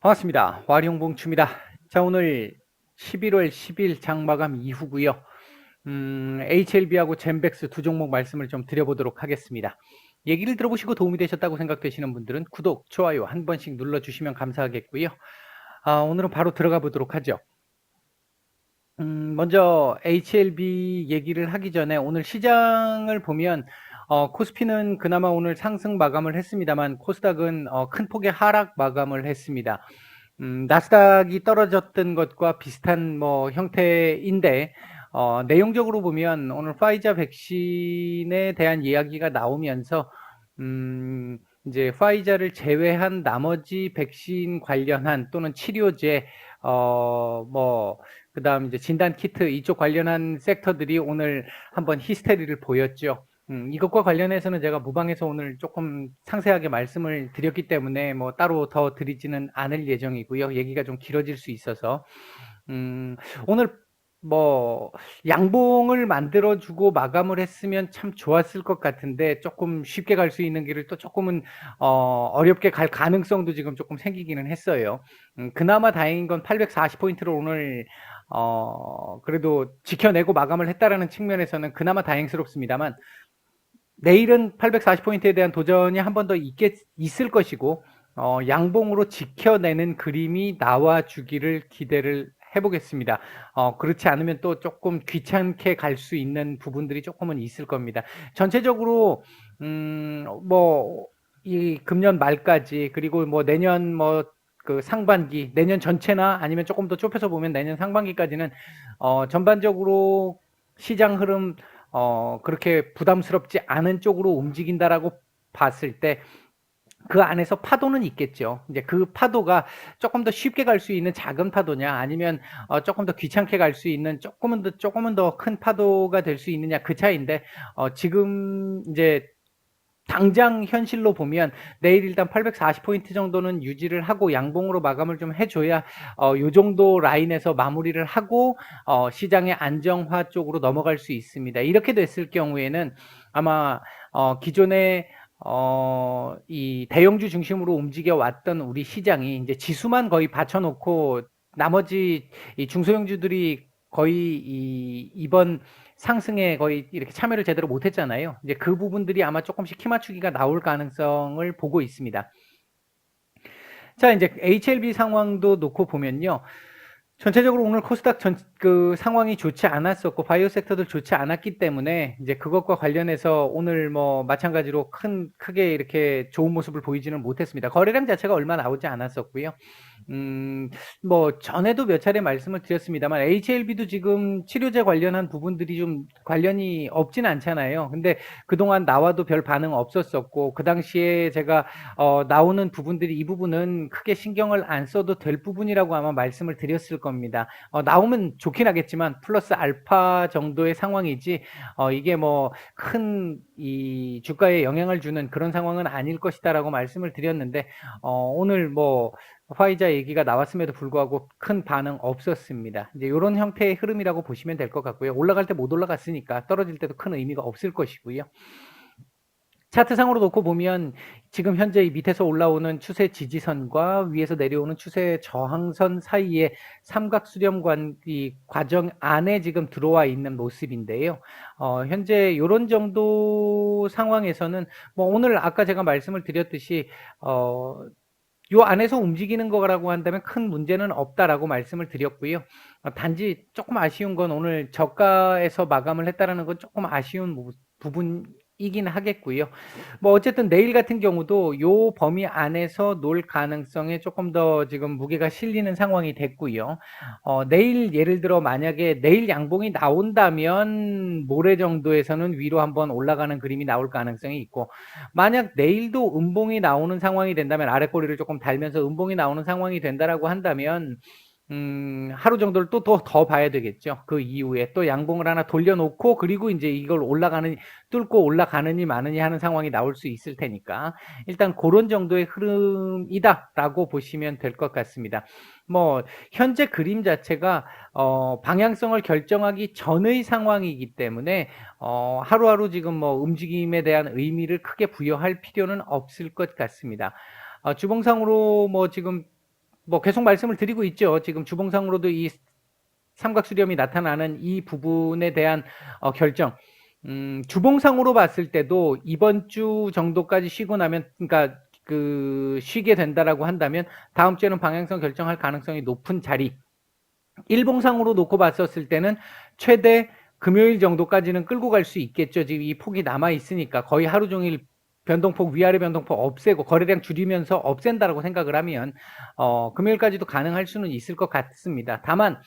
반갑습니다. 와룡봉추입니다. 자, 오늘 11월 10일 장마감 이후고요. HLB하고 젠백스 두 종목 말씀을 좀 드려보도록 하겠습니다. 얘기를 들어보시고 도움이 되셨다고 생각되시는 분들은 구독, 좋아요 한 번씩 눌러주시면 감사하겠고요. 오늘은 바로 들어가 보도록 하죠. 먼저 HLB 얘기를 하기 전에 오늘 시장을 보면 코스피는 그나마 오늘 상승 마감을 했습니다만 코스닥은 큰 폭의 하락 마감을 했습니다. 나스닥이 떨어졌던 것과 비슷한 뭐 형태인데 내용적으로 보면 오늘 파이자 백신에 대한 이야기가 나오면서 이제 파이자를 제외한 나머지 백신 관련한 또는 치료제 뭐 그다음 이제 진단 키트 이쪽 관련한 섹터들이 오늘 한번 히스테리를 보였죠. 이것과 관련해서는 제가 무방에서 오늘 조금 상세하게 말씀을 드렸기 때문에 뭐 따로 더 드리지는 않을 예정이고요. 얘기가 좀 길어질 수 있어서 오늘 뭐 양봉을 만들어주고 마감을 했으면 참 좋았을 것 같은데 조금 쉽게 갈 수 있는 길을 또 조금은 어렵게 갈 가능성도 지금 조금 생기기는 했어요. 그나마 다행인 건 840포인트를 오늘 그래도 지켜내고 마감을 했다라는 측면에서는 그나마 다행스럽습니다만 내일은 840포인트에 대한 도전이 한 번 더 있을 것이고 양봉으로 지켜내는 그림이 나와주기를 기대를 해보겠습니다. 그렇지 않으면 또 조금 귀찮게 갈 수 있는 부분들이 조금은 있을 겁니다. 전체적으로 뭐 이 금년 말까지 그리고 뭐 내년 뭐 그 상반기 내년 전체나 아니면 조금 더 좁혀서 보면 내년 상반기까지는 전반적으로 시장 흐름 그렇게 부담스럽지 않은 쪽으로 움직인다라고 봤을 때 그 안에서 파도는 있겠죠. 이제 그 파도가 조금 더 쉽게 갈 수 있는 작은 파도냐, 아니면 조금 더 귀찮게 갈 수 있는 조금은 더 큰 파도가 될 수 있느냐 그 차이인데 지금 이제 당장 현실로 보면 내일 일단 840포인트 정도는 유지를 하고 양봉으로 마감을 좀 해줘야 요 정도 라인에서 마무리를 하고 시장의 안정화 쪽으로 넘어갈 수 있습니다. 이렇게 됐을 경우에는 아마 기존에 이 대형주 중심으로 움직여 왔던 우리 시장이 이제 지수만 거의 받쳐놓고 나머지 이 중소형주들이 거의 이번 상승에 거의 이렇게 참여를 제대로 못했잖아요. 이제 그 부분들이 아마 조금씩 키 맞추기가 나올 가능성을 보고 있습니다. 자, 이제 HLB 상황도 놓고 보면요. 전체적으로 오늘 코스닥 그 상황이 좋지 않았었고 바이오 섹터들 좋지 않았기 때문에 이제 그것과 관련해서 오늘 뭐 마찬가지로 크게 이렇게 좋은 모습을 보이지는 못했습니다. 거래량 자체가 얼마 나오지 않았었고요. 뭐 전에도 몇 차례 말씀을 드렸습니다만 HLB도 지금 치료제 관련한 부분들이 좀 관련이 없진 않잖아요. 근데 그동안 나와도 별 반응 없었었고 그 당시에 제가 나오는 부분들이 이 부분은 크게 신경을 안 써도 될 부분이라고 아마 말씀을 드렸을 겁니다. 나오면 좋긴 하겠지만 플러스 알파 정도의 상황이지 이게 뭐 큰 이 주가에 영향을 주는 그런 상황은 아닐 것이다라고 말씀을 드렸는데 오늘 뭐 화이자 얘기가 나왔음에도 불구하고 큰 반응 없었습니다. 이제 이런 형태의 흐름이라고 보시면 될 것 같고요. 올라갈 때 못 올라갔으니까 떨어질 때도 큰 의미가 없을 것이고요. 차트상으로 놓고 보면 지금 현재 이 밑에서 올라오는 추세 지지선과 위에서 내려오는 추세 저항선 사이에 삼각 수렴관 이 과정 안에 지금 들어와 있는 모습인데요. 현재 이런 정도 상황에서는 뭐 오늘 아까 제가 말씀을 드렸듯이 요 안에서 움직이는 거라고 한다면 큰 문제는 없다라고 말씀을 드렸고요. 단지 조금 아쉬운 건 오늘 저가에서 마감을 했다라는 건 조금 아쉬운 부분이긴 하겠고요. 뭐 어쨌든 내일 같은 경우도 요 범위 안에서 놀 가능성에 조금 더 지금 무게가 실리는 상황이 됐고요. 내일 예를 들어 만약에 내일 양봉이 나온다면 모레 정도에서는 위로 한번 올라가는 그림이 나올 가능성이 있고, 만약 내일도 음봉이 나오는 상황이 된다면 아랫꼬리를 조금 달면서 음봉이 나오는 상황이 된다라고 한다면 하루 정도를 또 더 봐야 되겠죠. 그 이후에 또 양봉을 하나 돌려놓고 그리고 이제 이걸 뚫고 올라가느니 마느니 하는 상황이 나올 수 있을 테니까 일단 그런 정도의 흐름이다라고 보시면 될 것 같습니다. 뭐 현재 그림 자체가 방향성을 결정하기 전의 상황이기 때문에 하루하루 지금 뭐 움직임에 대한 의미를 크게 부여할 필요는 없을 것 같습니다. 주봉상으로 뭐 지금 뭐 계속 말씀을 드리고 있죠. 지금 주봉상으로도 이 삼각수렴이 나타나는 이 부분에 대한 결정. 주봉상으로 봤을 때도 이번 주 정도까지 쉬고 나면, 그러니까 쉬게 된다라고 한다면 다음 주에는 방향성 결정할 가능성이 높은 자리. 일봉상으로 놓고 봤었을 때는 최대 금요일 정도까지는 끌고 갈 수 있겠죠. 지금 이 폭이 남아 있으니까 거의 하루 종일 변동폭, 위아래 변동폭 없애고 거래량 줄이면서 없앤다라고 생각을 하면 금요일까지도 가능할 수는 있을 것 같습니다. 다만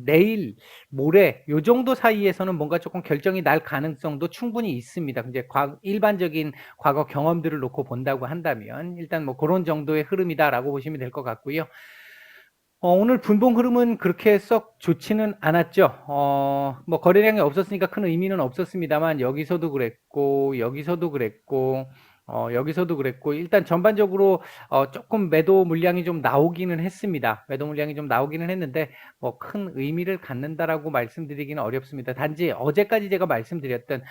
내일, 모레 요 정도 사이에서는 뭔가 조금 결정이 날 가능성도 충분히 있습니다. 이제 일반적인 과거 경험들을 놓고 본다고 한다면 일단 뭐 그런 정도의 흐름이다라고 보시면 될 것 같고요. 오늘 분봉 흐름은 그렇게 썩 좋지는 않았죠. 뭐 거래량이 없었으니까 큰 의미는 없었습니다만 여기서도 그랬고 여기서도 그랬고 여기서도 그랬고 일단 전반적으로 조금 매도 물량이 좀 나오기는 했습니다. 매도 물량이 좀 나오기는 했는데 뭐 큰 의미를 갖는다라고 말씀드리기는 어렵습니다. 단지 어제까지 제가 말씀드렸던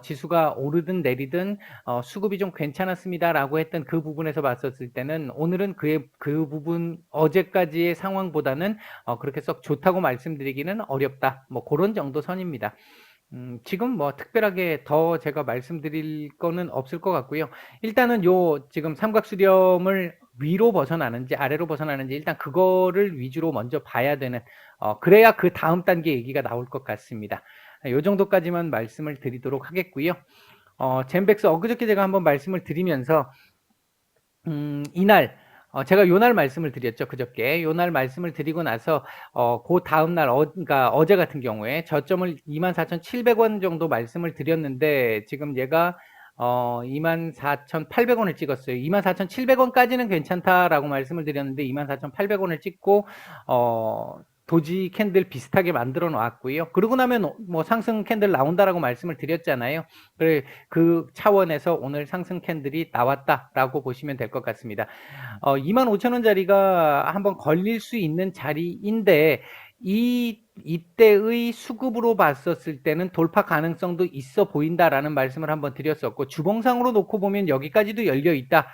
지수가 오르든 내리든 수급이 좀 괜찮았습니다라고 했던 그 부분에서 봤었을 때는 오늘은 그 부분 어제까지의 상황보다는 그렇게 썩 좋다고 말씀드리기는 어렵다. 뭐 그런 정도 선입니다. 지금 뭐 특별하게 더 제가 말씀드릴 거는 없을 것 같고요. 일단은 요 지금 삼각수렴을 위로 벗어나는지 아래로 벗어나는지 일단 그거를 위주로 먼저 봐야 되는 그래야 그 다음 단계 얘기가 나올 것 같습니다. 요 정도까지만 말씀을 드리도록 하겠고요. 젠백스 엊그저께 제가 한번 말씀을 드리면서 이날 제가 요날 말씀을 드렸죠. 그저께 요날 말씀을 드리고 나서 그 다음 날 그러니까 어제 같은 경우에 저점을 24,700원 정도 말씀을 드렸는데 지금 얘가 24,800원을 찍었어요. 24,700원까지는 괜찮다라고 말씀을 드렸는데 24,800원을 찍고 도지 캔들 비슷하게 만들어 놨고요. 그러고 나면 뭐 상승 캔들 나온다라고 말씀을 드렸잖아요. 그래 그 차원에서 오늘 상승 캔들이 나왔다라고 보시면 될 것 같습니다. 25,000원짜리가 한번 걸릴 수 있는 자리인데 이때의 수급으로 봤었을 때는 돌파 가능성도 있어 보인다라는 말씀을 한번 드렸었고 주봉상으로 놓고 보면 여기까지도 열려 있다.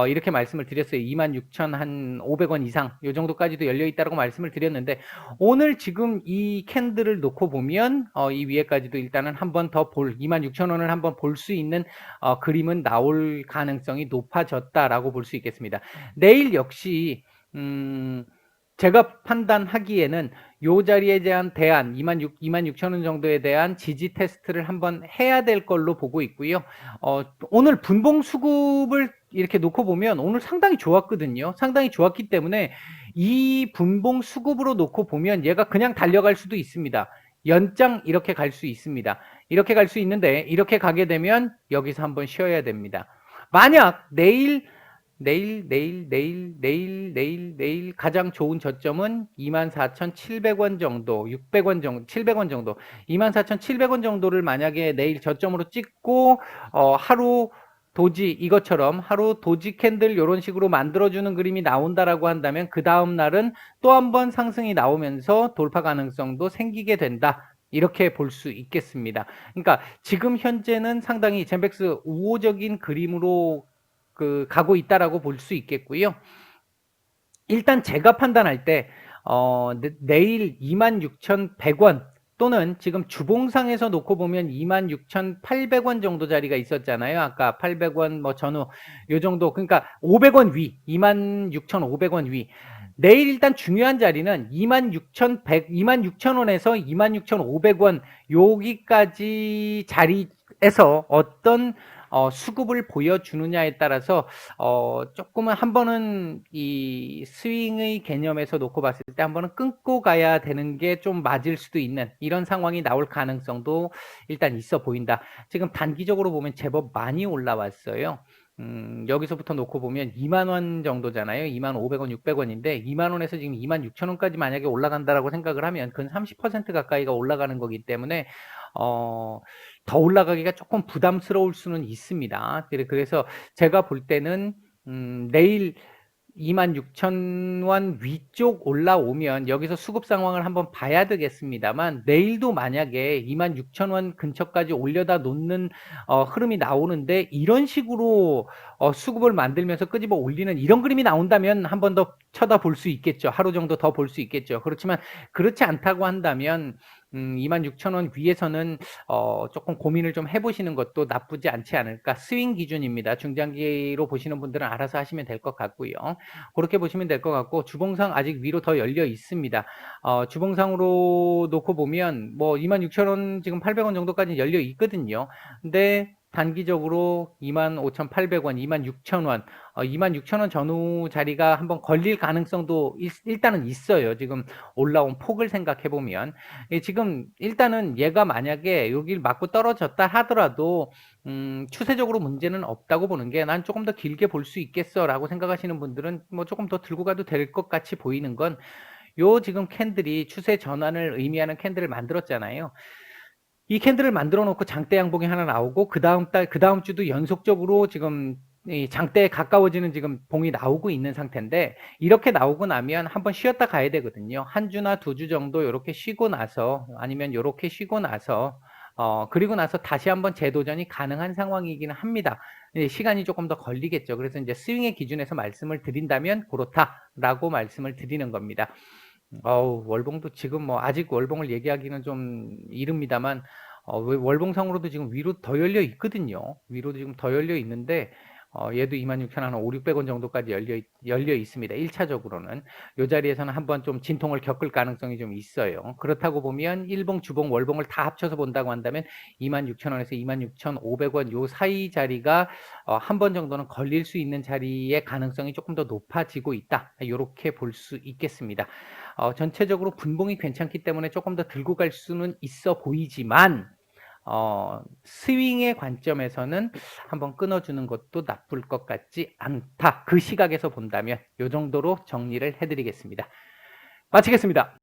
이렇게 말씀을 드렸어요. 26,500원 이상 요 정도까지도 열려 있다라고 말씀을 드렸는데 오늘 지금 이 캔들을 놓고 보면 이 위에까지도 일단은 한번 더 26,000원을 한번 볼 수 있는 그림은 나올 가능성이 높아졌다라고 볼 수 있겠습니다. 내일 역시 제가 판단하기에는 요 자리에 대한 대안 26,000원 정도에 대한 지지 테스트를 한번 해야 될 걸로 보고 있고요. 오늘 분봉 수급을 이렇게 놓고 보면 오늘 상당히 좋았거든요. 상당히 좋았기 때문에 이 분봉 수급으로 놓고 보면 얘가 그냥 달려갈 수도 있습니다. 연장 이렇게 갈 수 있습니다. 이렇게 갈 수 있는데 이렇게 가게 되면 여기서 한번 쉬어야 됩니다. 만약 내일 가장 좋은 저점은 24,700원 정도, 600원 정도, 700원 정도, 24,700원 정도를 만약에 내일 저점으로 찍고 하루 도지 이것처럼 하루 도지 캔들 이런 식으로 만들어주는 그림이 나온다라고 한다면 그 다음 날은 또 한 번 상승이 나오면서 돌파 가능성도 생기게 된다. 이렇게 볼 수 있겠습니다. 그러니까 지금 현재는 상당히 젠백스 우호적인 그림으로 가고 있다라고 볼 수 있겠고요. 일단 제가 판단할 때 내일 26,100원 또는 지금 주봉상에서 놓고 보면 26,800원 정도 자리가 있었잖아요. 아까 800원 뭐 전후 요 정도 그러니까 500원 위 26,500원 위 내일 일단 중요한 자리는 26,000원에서 26,500원 여기까지 자리에서 어떤 수급을 보여주느냐에 따라서 조금은 한 번은 이 스윙의 개념에서 놓고 봤을 때 한 번은 끊고 가야 되는 게 좀 맞을 수도 있는 이런 상황이 나올 가능성도 일단 있어 보인다. 지금 단기적으로 보면 제법 많이 올라왔어요. 여기서부터 놓고 보면 2만원 정도잖아요. 2,500원, 600원인데 2만원에서 지금 26,000원까지 만약에 올라간다라고 생각을 하면 근 30% 가까이가 올라가는 거기 때문에 더 올라가기가 조금 부담스러울 수는 있습니다. 그래서 제가 볼 때는 내일 26,000원 위쪽 올라오면 여기서 수급 상황을 한번 봐야 되겠습니다만, 내일도 만약에 26,000원 근처까지 올려다 놓는 흐름이 나오는데, 이런 식으로 수급을 만들면서 끄집어 올리는 이런 그림이 나온다면 한 번 더 쳐다볼 수 있겠죠. 하루 정도 더 볼 수 있겠죠. 그렇지만 그렇지 않다고 한다면 26,000원 위에서는 조금 고민을 좀 해보시는 것도 나쁘지 않지 않을까. 스윙 기준입니다. 중장기로 보시는 분들은 알아서 하시면 될 것 같고요. 그렇게 보시면 될 것 같고, 주봉상 아직 위로 더 열려 있습니다. 주봉상으로 놓고 보면 뭐 26,000원 지금 800원 정도까지 열려 있거든요. 근데 단기적으로 25,800원, 26,000원, 26,000원 전후 자리가 한번 걸릴 가능성도 일단은 있어요. 지금 올라온 폭을 생각해 보면. 지금 일단은 얘가 만약에 여기를 맞고 떨어졌다 하더라도 추세적으로 문제는 없다고 보는 게, 난 조금 더 길게 볼 수 있겠어 라고 생각하시는 분들은 뭐 조금 더 들고 가도 될 것 같이 보이는 건, 요 지금 캔들이 추세 전환을 의미하는 캔들을 만들었잖아요. 이 캔들을 만들어 놓고 장대 양봉이 하나 나오고, 그 다음 주도 연속적으로 지금 이 장대에 가까워지는 지금 봉이 나오고 있는 상태인데, 이렇게 나오고 나면 한번 쉬었다 가야 되거든요. 한 주나 두 주 정도 이렇게 쉬고 나서, 아니면 이렇게 쉬고 나서, 그리고 나서 다시 한번 재도전이 가능한 상황이기는 합니다. 시간이 조금 더 걸리겠죠. 그래서 이제 스윙의 기준에서 말씀을 드린다면 그렇다라고 말씀을 드리는 겁니다. 월봉도 지금 뭐 아직 월봉을 얘기하기는 좀 이릅니다만, 월봉상으로도 지금 위로 더 열려 있거든요. 위로도 지금 더 열려 있는데, 얘도 26,000원, 한 5, 600원 정도까지 열려 있습니다. 1차적으로는. 이 자리에서는 한번 좀 진통을 겪을 가능성이 좀 있어요. 그렇다고 보면 일봉, 주봉, 월봉을 다 합쳐서 본다고 한다면 26,000원에서 26,500원 요 사이 자리가 한 번 정도는 걸릴 수 있는 자리의 가능성이 조금 더 높아지고 있다. 이렇게 볼 수 있겠습니다. 전체적으로 분봉이 괜찮기 때문에 조금 더 들고 갈 수는 있어 보이지만, 스윙의 관점에서는 한번 끊어주는 것도 나쁠 것 같지 않다. 그 시각에서 본다면 이 정도로 정리를 해드리겠습니다. 마치겠습니다.